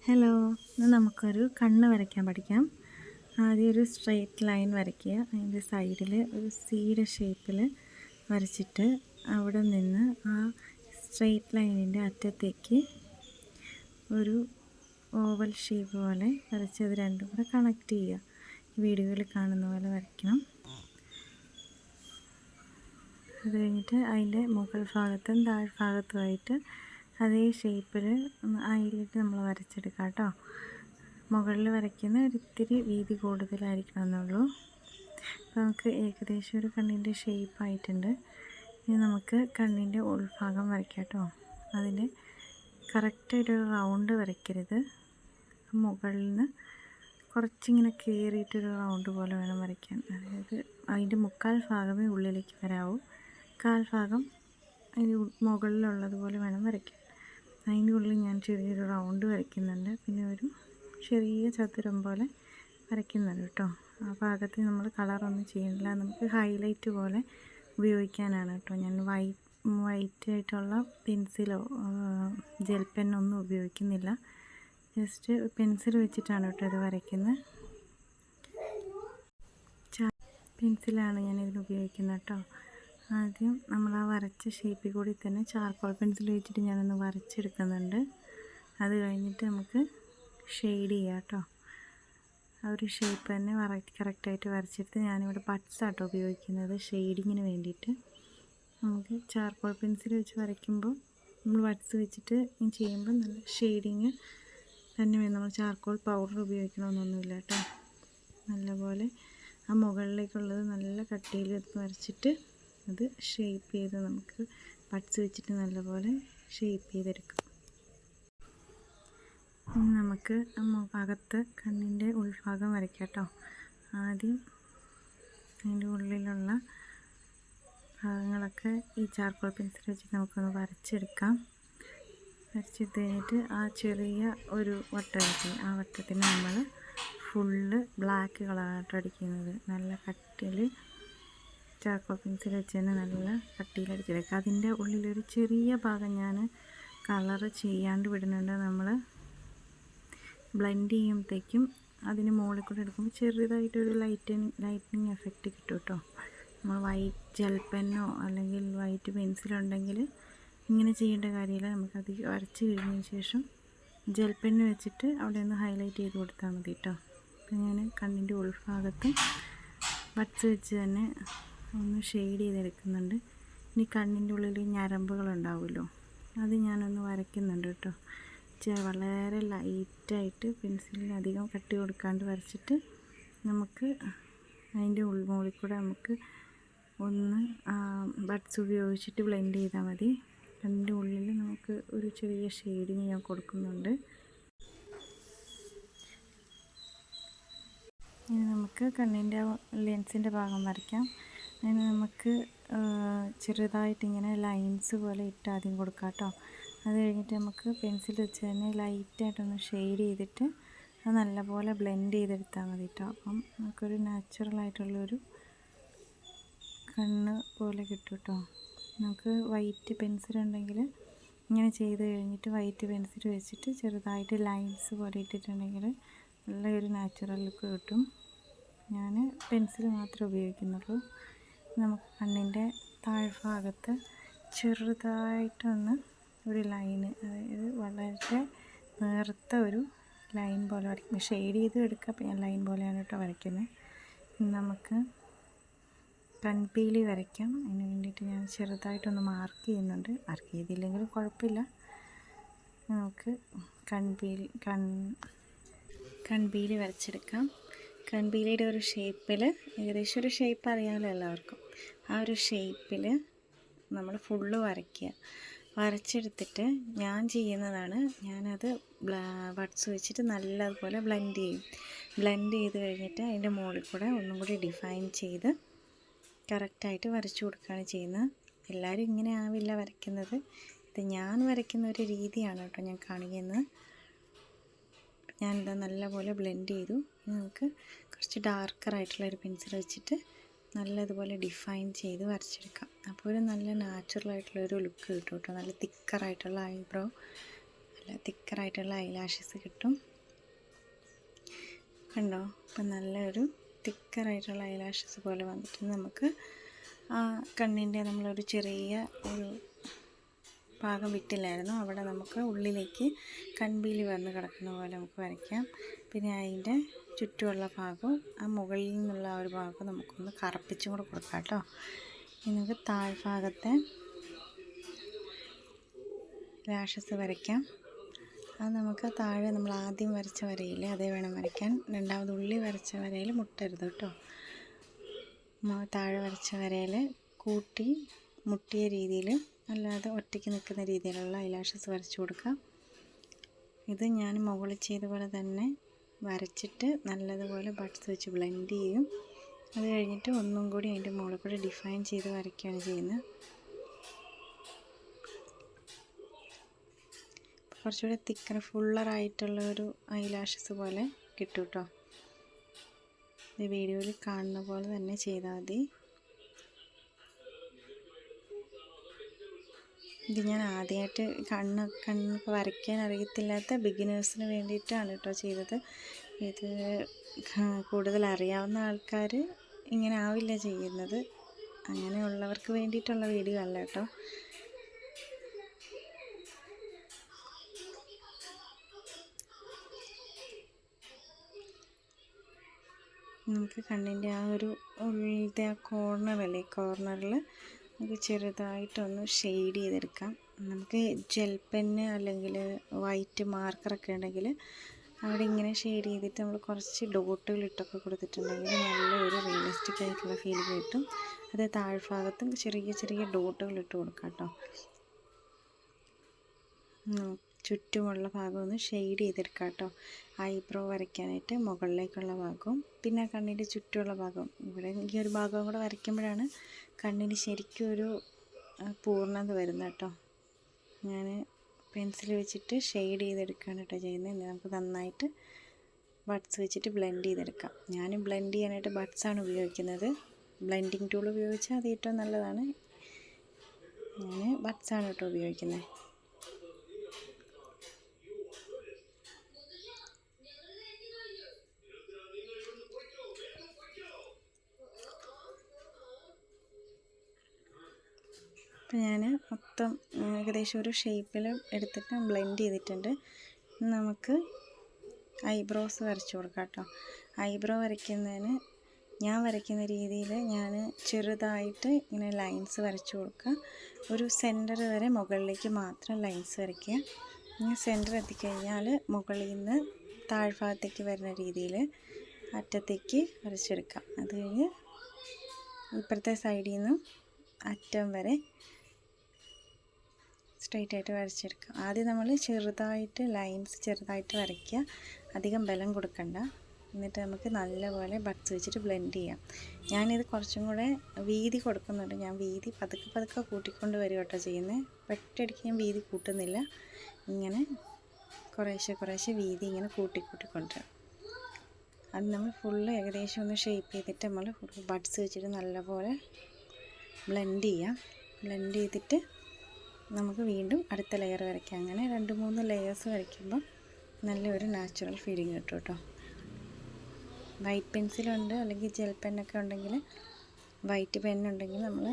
Hello, ഇന്ന് നമുക്കൊരു കണ്ണ് വരയ്ക്കാൻ പഠിക്കാം. ആദ്യം ഒരു സ്ട്രെയിറ്റ് ലൈൻ വരയ്ക്കുക. അതിൻ്റെ സൈഡിൽ ഒരു സിയുടെ ഷേപ്പിൽ വരച്ചിട്ട് അവിടെ നിന്ന് ആ സ്ട്രെയിറ്റ് ലൈനിൻ്റെ അറ്റത്തേക്ക് ഒരു ഓവൽ ഷേപ്പ് പോലെ വരച്ച് അത് രണ്ടും കൂടെ കണക്ട് ചെയ്യുക. വീഡിയോയിൽ കാണുന്ന പോലെ വരയ്ക്കണം. അത് കഴിഞ്ഞിട്ട് അതിൻ്റെ മുകൾ ഭാഗത്തും താഴ്ഭാഗത്തുമായിട്ട് അതേ ഷേപ്പിൽ അതിലേക്ക് നമ്മൾ വരച്ചെടുക്കാം കേട്ടോ. മുകളിൽ വരയ്ക്കുന്ന ഒരിത്തിരി വീതി കൂടുതലായിരിക്കണം എന്നുള്ളൂ. അപ്പോൾ നമുക്ക് ഏകദേശം ഒരു കണ്ണിൻ്റെ ഷേപ്പായിട്ടുണ്ട്. ഇനി നമുക്ക് കണ്ണിൻ്റെ ഉൾഭാഗം വരയ്ക്കാം കേട്ടോ. അതിൻ്റെ കറക്റ്റായിട്ടൊരു റൗണ്ട് വരയ്ക്കരുത്. മുകളിൽ നിന്ന് കുറച്ചിങ്ങനെ കയറിയിട്ടൊരു റൗണ്ട് പോലെ വേണം വരയ്ക്കാൻ. അതായത് അതിൻ്റെ മുക്കാൽ ഭാഗമേ ഉള്ളിലേക്ക് വരാവൂ, കാൽ ഭാഗം അതിന് മുകളിലുള്ളതുപോലെ വേണം വരയ്ക്കാൻ. അതിൻ്റെ ഉള്ളിൽ ഞാൻ ചെറിയൊരു റൗണ്ട് വരയ്ക്കുന്നുണ്ട്, പിന്നെ ഒരു ചെറിയ ചതുരം പോലെ വരയ്ക്കുന്നുണ്ട് കേട്ടോ. ആ ഭാഗത്ത് നമ്മൾ കളറൊന്നും ചെയ്യണില്ല, നമുക്ക് ഹൈലൈറ്റ് പോലെ ഉപയോഗിക്കാനാണ് കേട്ടോ. ഞാൻ വൈറ്റ് ആയിട്ടുള്ള പെൻസിലോ ജെൽ പെന്നൊന്നും ഉപയോഗിക്കുന്നില്ല. ജസ്റ്റ് പെൻസിൽ വെച്ചിട്ടാണ് കേട്ടോ ഇത് വരയ്ക്കുന്നത്. പെൻസിലാണ് ഞാനിതിന് ഉപയോഗിക്കുന്നത് കേട്ടോ. ആദ്യം നമ്മൾ ആ വരച്ച ഷേപ്പിൽ കൂടി തന്നെ ചാർക്കോൾ പെൻസിൽ വെച്ചിട്ട് ഞാനൊന്ന് വരച്ചെടുക്കുന്നുണ്ട്. അത് കഴിഞ്ഞിട്ട് നമുക്ക് ഷെയ്ഡ് ചെയ്യാം കേട്ടോ. ആ ഒരു ഷേപ്പ് തന്നെ കറക്റ്റായിട്ട് വരച്ചെടുത്ത് ഞാനിവിടെ പട്സാട്ടോ ഉപയോഗിക്കുന്നത് ഷെയ്ഡിങ്ങിന് വേണ്ടിയിട്ട്. നമുക്ക് ചാർക്കോൾ പെൻസിൽ വെച്ച് വരയ്ക്കുമ്പോൾ നമ്മൾ പട്സ് വെച്ചിട്ട് ചെയ്യുമ്പോൾ നല്ല ഷെയ്ഡിങ് തന്നെ വേണം. നമ്മൾ ചാർക്കോൾ പൗഡർ ഉപയോഗിക്കണമെന്നൊന്നുമില്ല കേട്ടോ. നല്ലപോലെ ആ മുകളിലേക്കുള്ളത് നല്ല കട്ടിയിൽ വരച്ചിട്ട് അത് ഷേപ്പ് ചെയ്ത് നമുക്ക് പട്സ് വെച്ചിട്ട് നല്ലപോലെ ഷേപ്പ് ചെയ്തെടുക്കാം. ഇനി നമുക്ക് അകത്ത് കണ്ണിൻ്റെ ഉൾഭാഗം വരയ്ക്കാം കേട്ടോ. ആദ്യം അതിൻ്റെ ഉള്ളിലുള്ള ഭാഗങ്ങളൊക്കെ ഈ ചാർക്കോൾ പെൻസിൽ വെച്ചിട്ട് നമുക്കൊന്ന് വരച്ചെടുക്കാം. വരച്ചെടുത്ത് കഴിഞ്ഞിട്ട് ആ ചെറിയ ഒരു വട്ടമായിരിക്കും, ആ വട്ടത്തിന് നമ്മൾ ഫുള്ള് ബ്ലാക്ക് കളറായിട്ട് അടിക്കുന്നത്. നല്ല കട്ടിയിൽ ചാർക്കോൾ പെൻസിൽ വെച്ച് തന്നെ നല്ല കട്ടിയിലടിച്ചെടുക്കുക. അതിൻ്റെ ഉള്ളിലൊരു ചെറിയ ഭാഗം ഞാൻ കളറ് ചെയ്യാണ്ട് വിടുന്നുണ്ട്. നമ്മൾ ബ്ലെൻഡ് ചെയ്യുമ്പോഴത്തേക്കും അതിന് മുകളിൽ കൂടെ എടുക്കുമ്പോൾ ചെറുതായിട്ടൊരു ലൈറ്റനിങ് എഫക്റ്റ് കിട്ടും കേട്ടോ. നമ്മൾ വൈറ്റ് ജെൽ പെന്നോ അല്ലെങ്കിൽ വൈറ്റ് പെൻസിലുണ്ടെങ്കിൽ ഇങ്ങനെ ചെയ്യേണ്ട കാര്യമില്ല. നമുക്കത് വരച്ച് കഴിഞ്ഞതിന് ശേഷം ജെൽ പെന്ന് വെച്ചിട്ട് അവിടെ ഒന്ന് ഹൈലൈറ്റ് ചെയ്ത് കൊടുത്താൽ മതി കേട്ടോ. അപ്പം ഞാൻ കണ്ണിൻ്റെ ഉൾഭാഗത്തും ബഡ്സ് വെച്ച് തന്നെ ഒന്ന് ഷെയ്ഡ് ചെയ്തെടുക്കുന്നുണ്ട്. ഇനി കണ്ണിൻ്റെ ഉള്ളിൽ ഞരമ്പുകളുണ്ടാവുമല്ലോ, അത് ഞാനൊന്ന് വരയ്ക്കുന്നുണ്ട് കേട്ടോ. വളരെ ലൈറ്റായിട്ട് പെൻസിലിന് അധികം കട്ടി കൊടുക്കാണ്ട് വരച്ചിട്ട് നമുക്ക് അതിൻ്റെ ഉൾമുകളിൽ കൂടെ നമുക്ക് ഒന്ന് ബഡ്സ് ഉപയോഗിച്ചിട്ട് ബ്ലെൻഡ് ചെയ്താൽ മതി. കണ്ണിൻ്റെ ഉള്ളിൽ നമുക്ക് ഒരു ചെറിയ ഷെയ്ഡിങ് ഞാൻ കൊടുക്കുന്നുണ്ട്. ഇനി നമുക്ക് കണ്ണിൻ്റെ ലെൻസിൻ്റെ ഭാഗം വരയ്ക്കാം. അതിന് നമുക്ക് ചെറുതായിട്ടിങ്ങനെ ലൈൻസ് പോലെ ഇട്ട് ആദ്യം കൊടുക്കാം കേട്ടോ. അത് കഴിഞ്ഞിട്ട് നമുക്ക് പെൻസിൽ വെച്ച് തന്നെ ലൈറ്റായിട്ടൊന്ന് ഷെയ്ഡ് ചെയ്തിട്ട് അത് നല്ലപോലെ ബ്ലെൻഡ് ചെയ്തെടുത്താൽ മതി കേട്ടോ. അപ്പം നമുക്കൊരു നാച്ചുറലായിട്ടുള്ളൊരു കണ്ണ് പോലെ കിട്ടും കേട്ടോ. നമുക്ക് വൈറ്റ് പെൻസിലുണ്ടെങ്കിൽ ഇങ്ങനെ ചെയ്ത് കഴിഞ്ഞിട്ട് വൈറ്റ് പെൻസിൽ വെച്ചിട്ട് ചെറുതായിട്ട് ലൈൻസ് പോലെ ഇട്ടിട്ടുണ്ടെങ്കിൽ നല്ലൊരു നാച്ചുറൽ ലുക്ക് കിട്ടും. ഞാൻ പെൻസിൽ മാത്രമേ ഉപയോഗിക്കുന്നുള്ളൂ. നമുക്ക് കണ്ണിൻ്റെ താഴ്ഭാഗത്ത് ചെറുതായിട്ടൊന്ന് ഒരു ലൈന്, അതായത് വളരെ നേർത്ത ഒരു ലൈൻ പോലെ വരയ്ക്കും. ഷെയ്ഡ് ചെയ്ത് എടുക്കുക. അപ്പോൾ ഞാൻ ലൈൻ പോലെയാണ് കേട്ടോ വരയ്ക്കുന്നത്. നമുക്ക് കൺപീലി വരയ്ക്കാം. അതിന് വേണ്ടിയിട്ട് ഞാൻ ചെറുതായിട്ടൊന്ന് മാർക്ക് ചെയ്യുന്നുണ്ട്. മാർക്ക് ചെയ്തില്ലെങ്കിലും കുഴപ്പമില്ല. നമുക്ക് കൺപീലി വരച്ചെടുക്കാം. കൺപീലിയുടെ ഒരു ഷേപ്പിൽ, ഏകദേശം ഒരു ഷേപ്പ് അറിയാമല്ലോ എല്ലാവർക്കും, ആ ഒരു ഷേപ്പിൽ നമ്മൾ ഫുള്ള് വരയ്ക്കുക. വരച്ചെടുത്തിട്ട് ഞാൻ ചെയ്യുന്നതാണ്, ഞാനത് ബഡ്സ് വെച്ചിട്ട് നല്ലതുപോലെ ബ്ലെൻഡ് ചെയ്യും. ബ്ലെൻഡ് ചെയ്ത് കഴിഞ്ഞിട്ട് അതിൻ്റെ മുകളിൽ കൂടെ ഒന്നും കൂടി ഡിഫൈൻ ചെയ്ത് കറക്റ്റായിട്ട് വരച്ചു കൊടുക്കുകയാണ് ചെയ്യുന്നത്. എല്ലാവരും ഇങ്ങനെ ആവില്ല വരയ്ക്കുന്നത്. ഇത് ഞാൻ വരയ്ക്കുന്ന ഒരു രീതിയാണ് കേട്ടോ ഞാൻ കാണിക്കുന്നത്. ഞാനിത് നല്ലപോലെ ബ്ലെൻഡ് ചെയ്തു. ഇനി നമുക്ക് കുറച്ച് ഡാർക്കറായിട്ടുള്ളൊരു പെൻസിൽ വെച്ചിട്ട് നല്ലതുപോലെ ഡിഫൈൻ ചെയ്ത് വരച്ചെടുക്കാം. അപ്പോൾ ഒരു നല്ല നാച്ചുറലായിട്ടുള്ളൊരു ലുക്ക് കിട്ടും കേട്ടോ. നല്ല തിക്കറായിട്ടുള്ള ഐബ്രോ, നല്ല നല്ല തിക്കറായിട്ടുള്ള ഐലാഷസ് കിട്ടും. കണ്ടോ? ഇപ്പം നല്ലൊരു തിക്കറായിട്ടുള്ള ഐലാഷസ് പോലെ വന്നിട്ട് നമുക്ക് ആ കണ്ണിൻ്റെ നമ്മളൊരു ചെറിയ ഒരു ഭാഗം വിട്ടില്ലായിരുന്നു, അവിടെ നമുക്ക് ഉള്ളിലേക്ക് കൺപീലി വന്ന് കിടക്കുന്ന പോലെ നമുക്ക് വരയ്ക്കാം. പിന്നെ അതിൻ്റെ ചുറ്റുമുള്ള ഭാഗവും ആ മുകളിൽ നിന്നുള്ള ആ ഒരു ഭാഗവും നമുക്കൊന്ന് കറുപ്പിച്ചും കൂടെ കൊടുക്കാം കേട്ടോ. ഇനി നമുക്ക് താഴ്ഭാഗത്തെ ലാഷസ് വരയ്ക്കാം. അത് നമുക്ക് താഴെ നമ്മൾ ആദ്യം വരച്ച വരയിൽ അതേ വേണം വരയ്ക്കാൻ. രണ്ടാമത് ഉള്ളി വരച്ച വരയിൽ മുട്ടരുത് കേട്ടോ. താഴെ വരച്ച വരയിൽ കൂട്ടി മുട്ടിയ രീതിയിൽ, അല്ലാതെ ഒറ്റയ്ക്ക് നിൽക്കുന്ന രീതിയിലുള്ള ഐലാഷസ് വരച്ചു കൊടുക്കാം. ഇത് ഞാൻ മുകളിൽ ചെയ്ത പോലെ തന്നെ വരച്ചിട്ട് നല്ലതുപോലെ ബഡ്സ് വെച്ച് ബ്ലെൻഡ് ചെയ്യും. അത് കഴിഞ്ഞിട്ട് ഒന്നും കൂടി അതിൻ്റെ മുകളിൽ കൂടി ഡിഫൈൻ ചെയ്ത് വരയ്ക്കുകയാണ് ചെയ്യുന്നത്. കുറച്ചുകൂടി തിക്കർ ഫുള്ളറായിട്ടുള്ള ഒരു ഐലാഷസ് പോലെ കിട്ടും കേട്ടോ. ഈ വീഡിയോയിൽ കാണുന്ന പോലെ തന്നെ ചെയ്താൽ മതി. ഇത് ഞാൻ ആദ്യമായിട്ട് കണ്ണൊക്കെ വരയ്ക്കാൻ അറിയത്തില്ലാത്ത ബിഗിനേഴ്സിന് വേണ്ടിയിട്ടാണ് കേട്ടോ ചെയ്തത്. ഇത് കൂടുതൽ അറിയാവുന്ന ആൾക്കാർ ഇങ്ങനെ ആവില്ല ചെയ്യുന്നത്. അങ്ങനെയുള്ളവർക്ക് വേണ്ടിയിട്ടുള്ള വീഡിയോ അല്ല കേട്ടോ. നമുക്ക് കണ്ണിൻ്റെ ആ ഒരു ഉള്ളിലത്തെ ആ കോർണറിൽ നമുക്ക് ചെറുതായിട്ടൊന്ന് ഷെയ്ഡ് ചെയ്തെടുക്കാം. നമുക്ക് ജെൽ പെന്ന് അല്ലെങ്കിൽ വൈറ്റ് മാർക്കറൊക്കെ ഉണ്ടെങ്കിൽ അവിടെ ഇങ്ങനെ ഷെയ്ഡ് ചെയ്തിട്ട് നമ്മൾ കുറച്ച് ഡോട്ടുകൾ ഇട്ടൊക്കെ കൊടുത്തിട്ടുണ്ടെങ്കിൽ നല്ലൊരു റിയലിസ്റ്റിക് ആയിട്ടുള്ള ഫീൽ കിട്ടും. അത് താഴ്ഭാഗത്തും ചെറിയ ചെറിയ ഡോട്ടുകൾ ഇട്ട് കൊടുക്കാം കേട്ടോ. ചുറ്റുമുള്ള ഭാഗം ഒന്ന് ഷെയ്ഡ് ചെയ്തെടുക്കാം കേട്ടോ. ഐബ്രോ വരയ്ക്കാനായിട്ട് മുകളിലേക്കുള്ള ഭാഗവും പിന്നെ കണ്ണിൻ്റെ ചുറ്റുമുള്ള ഭാഗവും, ഇവിടെ ഈ ഒരു ഭാഗവും കൂടെ വരയ്ക്കുമ്പോഴാണ് കണ്ണിന് ശരിക്കും ഒരു പൂർണ്ണത വരുന്നത് കേട്ടോ. ഞാൻ പെൻസിൽ വെച്ചിട്ട് ഷെയ്ഡ് ചെയ്തെടുക്കുകയാണ് കേട്ടോ ചെയ്യുന്നത്. ഇനി നമുക്ക് നന്നായിട്ട് ബഡ്സ് വെച്ചിട്ട് ബ്ലെൻഡ് ചെയ്തെടുക്കാം. ഞാൻ ബ്ലെൻഡ് ചെയ്യാനായിട്ട് ബഡ്സാണ് ഉപയോഗിക്കുന്നത്. ബ്ലെൻഡിങ് ടൂൾ ഉപയോഗിച്ചാൽ അത് ഏറ്റവും നല്ലതാണ്. ഞാൻ ബഡ്സാണ് കേട്ടോ ഉപയോഗിക്കുന്നത്. അപ്പോൾ ഞാൻ മൊത്തം ഏകദേശം ഒരു ഷേപ്പിൽ എടുത്തിട്ട് ബ്ലെൻഡ് ചെയ്തിട്ടുണ്ട്. നമുക്ക് ഐബ്രോസ് വരച്ചു കൊടുക്കാം കേട്ടോ. ഐബ്രോ വരയ്ക്കുന്നതിന് ഞാൻ വരയ്ക്കുന്ന രീതിയിൽ ഞാൻ ചെറുതായിട്ട് ഇങ്ങനെ ലൈൻസ് വരച്ചു കൊടുക്കുക. ഒരു സെൻറ്റർ വരെ മുകളിലേക്ക് മാത്രം ലൈൻസ് വരയ്ക്കുക. ഇനി സെൻറ്റർ എത്തിക്കഴിഞ്ഞാൽ മുകളിൽ നിന്ന് താഴ്ഭാഗത്തേക്ക് വരുന്ന രീതിയിൽ അറ്റത്തേക്ക് വരച്ചെടുക്കാം. അത് കഴിഞ്ഞ് ഇപ്പുറത്തെ സൈഡിൽ നിന്നും അറ്റം വരെ സ്ട്രെയിറ്റ് ആയിട്ട് വരച്ചെടുക്കാം. ആദ്യം നമ്മൾ ചെറുതായിട്ട് ലൈൻസ് ചെറുതായിട്ട് വരയ്ക്കുക, അധികം ബലം കൊടുക്കണ്ട. എന്നിട്ട് നമുക്ക് നല്ലപോലെ ബഡ്സ് വെച്ചിട്ട് ബ്ലെൻഡ് ചെയ്യാം. ഞാനിത് കുറച്ചും കൂടെ വീതി കൊടുക്കുന്നുണ്ട്. ഞാൻ വീതി പതുക്കെ കൂട്ടിക്കൊണ്ട് വരും കേട്ടോ ചെയ്യുന്നത്. ഒറ്റയടിക്ക് ഞാൻ വീതി കൂട്ടുന്നില്ല. ഇങ്ങനെ കുറേശ്ശെ വീതി ഇങ്ങനെ കൂട്ടിക്കൊണ്ടുവരാം. അത് നമ്മൾ ഫുള്ള് ഏകദേശം ഒന്ന് ഷേപ്പ് ചെയ്തിട്ട് നമ്മൾ ബഡ്സ് വെച്ചിട്ട് നല്ലപോലെ ബ്ലെൻഡ് ചെയ്യാം. ബ്ലെൻഡ് ചെയ്തിട്ട് നമുക്ക് വീണ്ടും അടുത്ത ലെയർ വരയ്ക്കാം. അങ്ങനെ 2-3 ലെയേഴ്സ് വരയ്ക്കുമ്പോൾ നല്ലൊരു നാച്ചുറൽ ഫീലിംഗ് കിട്ടും കേട്ടോ. വൈറ്റ് പെൻസിലുണ്ട് അല്ലെങ്കിൽ ജെൽ പെന്നൊക്കെ ഉണ്ടെങ്കിൽ, വൈറ്റ് പെന്നുണ്ടെങ്കിൽ നമ്മൾ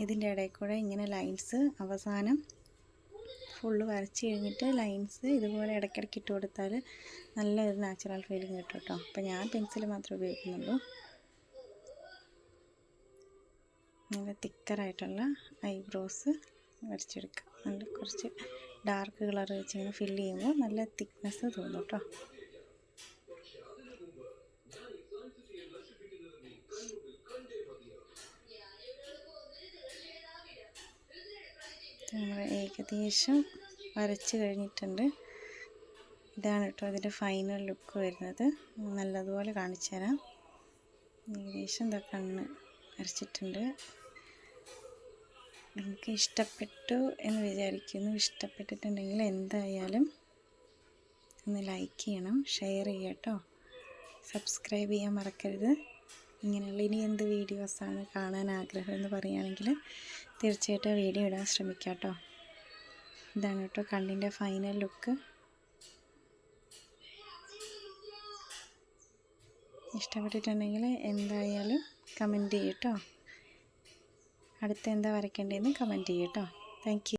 ഇതിൻ്റെ ഇടയിൽ കൂടെ ഇങ്ങനെ ലൈൻസ് അവസാനം ഫുള്ള് വരച്ച് കഴിഞ്ഞിട്ട് ലൈൻസ് ഇതുപോലെ ഇടയ്ക്കിടയ്ക്ക് ഇട്ട് കൊടുത്താൽ നല്ലൊരു നാച്ചുറൽ ഫീലിംഗ് കിട്ടും കേട്ടോ. അപ്പോൾ ഞാൻ പെൻസിൽ മാത്രമേ ഉപയോഗിക്കുന്നുള്ളൂ. നല്ല തിക്കറായിട്ടുള്ള ഐബ്രോസ് വരച്ചെടുക്കാം. നല്ല കുറച്ച് ഡാർക്ക് കളർ വെച്ച് ഇങ്ങനെ ഫില്ല് ചെയ്യുമ്പോൾ നല്ല തിക്നെസ് തോന്നും കേട്ടോ. നമ്മൾ ഏകദേശം വരച്ച് കഴിഞ്ഞിട്ടുണ്ട്. ഇതാണ് കേട്ടോ അതിൻ്റെ ഫൈനൽ ലുക്ക് വരുന്നത്. നല്ലതുപോലെ കാണിച്ചു തരാം. ഏകദേശം എന്താ കണ്ണ് വരച്ചിട്ടുണ്ട്. നിങ്ങൾക്ക് ഇഷ്ടപ്പെട്ടു എന്ന് വിചാരിക്കുന്നു. ഇഷ്ടപ്പെട്ടിട്ടുണ്ടെങ്കിൽ എന്തായാലും ഒന്ന് ലൈക്ക് ചെയ്യണം, ഷെയർ ചെയ്യുക കേട്ടോ. സബ്സ്ക്രൈബ് ചെയ്യാൻ മറക്കരുത്. ഇങ്ങനെയുള്ള ഇനി എന്ത് വീഡിയോസാണ് കാണാൻ ആഗ്രഹം എന്ന് പറയുകയാണെങ്കിൽ തീർച്ചയായിട്ടും വീഡിയോ ഇടാൻ ശ്രമിക്കാം കേട്ടോ. ഇതാണ് കേട്ടോ കണ്ണിൻ്റെ ഫൈനൽ ലുക്ക്. ഇഷ്ടപ്പെട്ടിട്ടുണ്ടെങ്കിൽ എന്തായാലും കമൻറ്റ് ചെയ്യട്ടോ. അടുത്ത എന്താ വരയ്ക്കേണ്ടതെന്ന് കമൻറ്റ് ചെയ്യട്ടോ. Thank U.